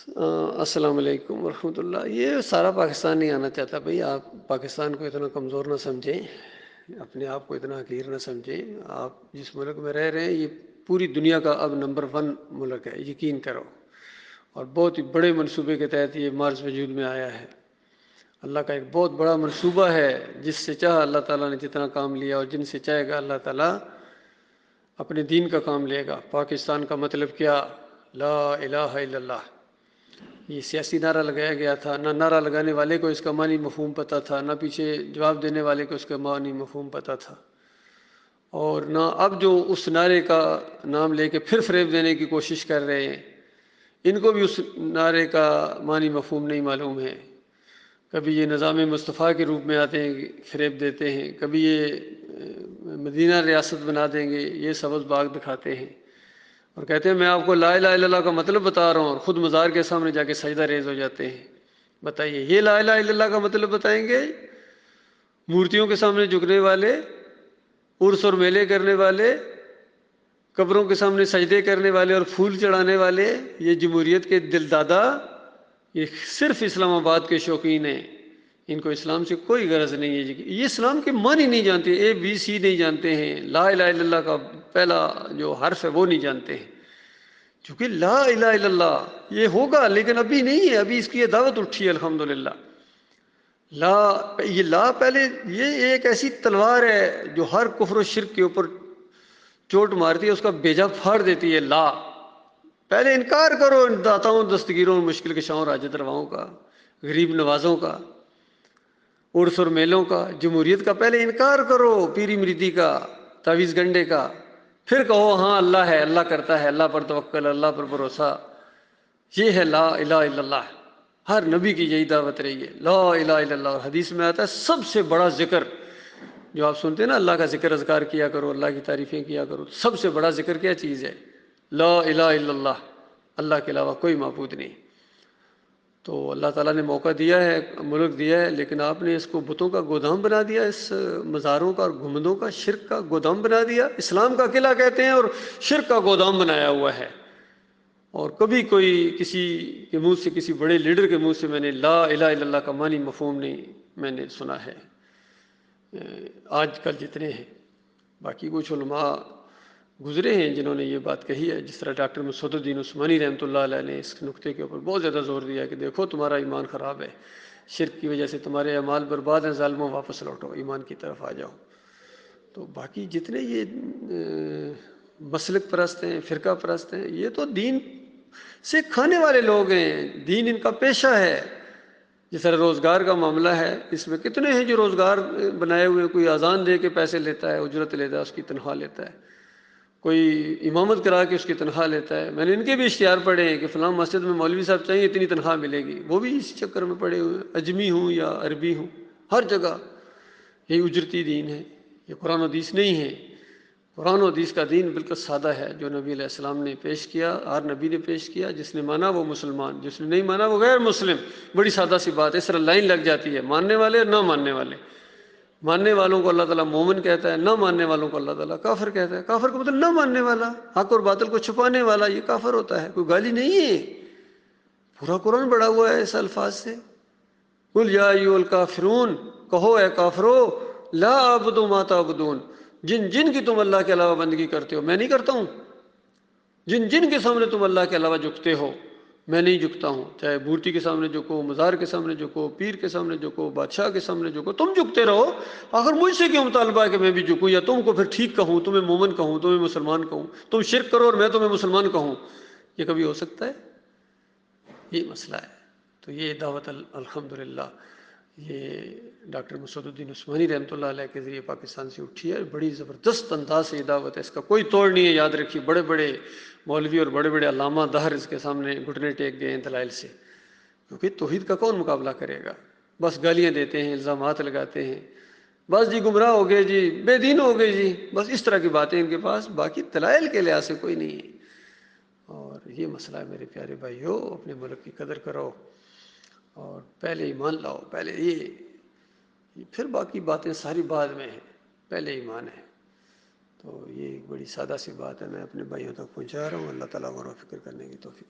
السلام علیکم ورحمۃ اللہ۔ یہ سارا پاکستان نہیں آنا چاہتا بھائی، آپ پاکستان کو اتنا کمزور نہ سمجھیں، اپنے آپ کو اتنا حقیر نہ سمجھیں۔ آپ جس ملک میں رہ رہے ہیں یہ پوری دنیا کا اب نمبر 1 ملک ہے، یقین کرو، اور بہت ہی بڑے منصوبے کے تحت یہ مارس وجود میں آیا ہے۔ اللہ کا ایک بہت بڑا منصوبہ ہے، جس سے چاہا اللہ تعالیٰ نے جتنا کام لیا، اور جن سے چاہے گا اللہ تعالیٰ اپنے دین کا کام لے گا۔ پاکستان کا مطلب کیا؟ لا الہ الا اللہ۔ یہ سیاسی نعرہ لگایا گیا تھا، نہ نعرہ لگانے والے کو اس کا معنی مفہوم پتہ تھا، نہ پیچھے جواب دینے والے کو اس کا معنی مفہوم پتہ تھا، اور نہ اب جو اس نعرے کا نام لے کے پھر فریب دینے کی کوشش کر رہے ہیں، ان کو بھی اس نعرے کا معنی مفہوم نہیں معلوم ہے۔ کبھی یہ نظام مصطفیٰ کے روپ میں آتے ہیں، فریب دیتے ہیں، کبھی یہ مدینہ ریاست بنا دیں گے، یہ سبز باغ دکھاتے ہیں، اور کہتے ہیں میں آپ کو لا الہ الا اللہ کا مطلب بتا رہا ہوں، اور خود مزار کے سامنے جا کے سجدہ ریز ہو جاتے ہیں۔ بتائیے، یہ لا الہ الا اللہ کا مطلب بتائیں گے؟ مورتیوں کے سامنے جھکنے والے، عرس اور میلے کرنے والے، قبروں کے سامنے سجدے کرنے والے اور پھول چڑھانے والے، یہ جمہوریت کے دل دادا، یہ صرف اسلام آباد کے شوقین ہیں، ان کو اسلام سے کوئی غرض نہیں ہے۔ یہ اسلام کے معنی نہیں جانتے، ABC نہیں جانتے ہیں، لا الہ الا اللہ کا پہلا جو حرف ہے وہ نہیں جانتے ہیں، کیونکہ لا الہ الا اللہ یہ ہوگا لیکن ابھی نہیں ہے، ابھی اس کی یہ دعوت اٹھی ہے الحمدللہ۔ یہ لا پہلے یہ ایک ایسی تلوار ہے جو ہر کفر و شرک کے اوپر چوٹ مارتی ہے، اس کا بیجا پھاڑ دیتی ہے۔ لا پہلے انکار کرو ان داتاؤں، دستگیروں، مشکل کشاؤں، حاجت رواؤں کا، غریب نوازوں کا، عرس اور میلوں کا، جمہوریت کا پہلے انکار کرو، پیری مریدی کا، تعویذ گنڈے کا، پھر کہو ہاں اللہ ہے، اللہ کرتا ہے، اللہ پر توکل، اللہ پر بھروسہ۔ یہ ہے لا الہ الا اللہ۔ ہر نبی کی یہی دعوت رہی ہے، لا الہ الا اللہ۔ اور حدیث میں آتا ہے سب سے بڑا ذکر جو آپ سنتے ہیں نا، اللہ کا ذکر اذکار کیا کرو، اللہ کی تعریفیں کیا کرو، سب سے بڑا ذکر کیا چیز ہے؟ لا الہ الا اللہ، اللہ کے علاوہ کوئی معبود نہیں۔ تو اللہ تعالیٰ نے موقع دیا ہے، ملک دیا ہے، لیکن آپ نے اس کو بتوں کا گودام بنا دیا، اس مزاروں کا اور گنبدوں کا، شرک کا گودام بنا دیا۔ اسلام کا قلعہ کہتے ہیں اور شرک کا گودام بنایا ہوا ہے۔ اور کبھی کوئی کسی کے منہ سے، کسی بڑے لیڈر کے منہ سے میں نے لا الہ الا اللہ کا معنی مفہوم نہیں میں نے سنا ہے آج کل جتنے ہیں۔ باقی کچھ علماء گزرے ہیں جنہوں نے یہ بات کہی ہے، جس طرح ڈاکٹر مسعود الدین عثمانی رحمۃ اللہ علیہ نے اس نقطے کے اوپر بہت زیادہ زور دیا کہ دیکھو تمہارا ایمان خراب ہے، شرک کی وجہ سے تمہارے اعمال برباد ہیں، ظالموں واپس لوٹو، ایمان کی طرف آ جاؤ۔ تو باقی جتنے یہ مسلک پرست ہیں، فرقہ پرست ہیں، یہ تو دین سے کھانے والے لوگ ہیں، دین ان کا پیشہ ہے۔ جس طرح روزگار کا معاملہ ہے، اس میں کتنے ہیں جو روزگار بنائے ہوئے، کوئی اذان دے کے پیسے لیتا ہے، اجرت لیتا ہے، اس کی تنخواہ لیتا ہے، کوئی امامت کرا کے اس کی تنخواہ لیتا ہے۔ میں نے ان کے بھی اشتہار پڑھے ہیں کہ فلاں مسجد میں مولوی صاحب چاہیے اتنی تنخواہ ملے گی، وہ بھی اس چکر میں پڑے ہوئے ہیں، اجمی ہوں یا عربی ہوں، ہر جگہ یہ اجرتی دین ہے، یہ قرآن و حدیث نہیں ہے۔ قرآن و حدیث کا دین بالکل سادہ ہے، جو نبی علیہ السلام نے پیش کیا، ہر نبی نے پیش کیا، جس نے مانا وہ مسلمان، جس نے نہیں مانا وہ غیر مسلم۔ بڑی سادہ سی بات ہے، اس طرح لائن لگ جاتی ہے، ماننے والے اور نہ ماننے والے۔ ماننے والوں کو اللہ تعالیٰ مومن کہتا ہے، نہ ماننے والوں کو اللہ تعالیٰ کافر کہتا ہے۔ کافر کو مطلب نہ ماننے والا، حق اور باطل کو چھپانے والا، یہ کافر ہوتا ہے، کوئی گالی نہیں ہے۔ پورا قرآن بڑا ہوا ہے اس الفاظ سے، قل یا ایھا الکافرون، کہو اے کافرو، لا اعبد ما تعبدون، جن کی تم اللہ کے علاوہ بندگی کرتے ہو میں نہیں کرتا ہوں، جن کے سامنے تم اللہ کے علاوہ جھکتے ہو میں نہیں جھکتا ہوں، چاہے مورتی کے سامنے جھکو، مزار کے سامنے جھکو، پیر کے سامنے جھکو، بادشاہ کے سامنے جھکو، تم جھکتے رہو۔ آخر مجھ سے کیوں مطالبہ ہے کہ میں بھی جھکوں، یا تم کو پھر ٹھیک کہوں، تمہیں مومن کہوں، تمہیں مسلمان کہوں، تم شرک کرو اور میں تمہیں مسلمان کہوں؟ یہ کبھی ہو سکتا ہے؟ یہ مسئلہ ہے۔ تو یہ دعوت الحمدللہ یہ ڈاکٹر مسعود الدین عثمانی رحمۃ اللہ علیہ کے ذریعے پاکستان سے اٹھی ہے، بڑی زبردست انداز سے یہ دعوت ہے، اس کا کوئی توڑ نہیں ہے۔ یاد رکھیے، بڑے بڑے مولوی اور بڑے بڑے علامہ دہر اس کے سامنے گھٹنے ٹیک گئے ہیں دلائل سے، کیونکہ توحید کا کون مقابلہ کرے گا؟ بس گالیاں دیتے ہیں، الزامات لگاتے ہیں، بس جی گمراہ ہو گئے جی، بے دین ہو گئے جی، بس اس طرح کی باتیں ان کے پاس، باقی دلائل کے لحاظ سے کوئی نہیں ہے۔ اور یہ مسئلہ ہے میرے پیارے بھائیو، اپنے ملک کی قدر کرو اور پہلے ایمان لاؤ، پہلے یہ پھر باقی باتیں ساری بعد میں ہیں، پہلے ایمان ہے۔ تو یہ ایک بڑی سادہ سی بات ہے، میں اپنے بھائیوں تک پہنچا رہا ہوں۔ اللہ تعالیٰ غور و فکر کرنے کی توفیق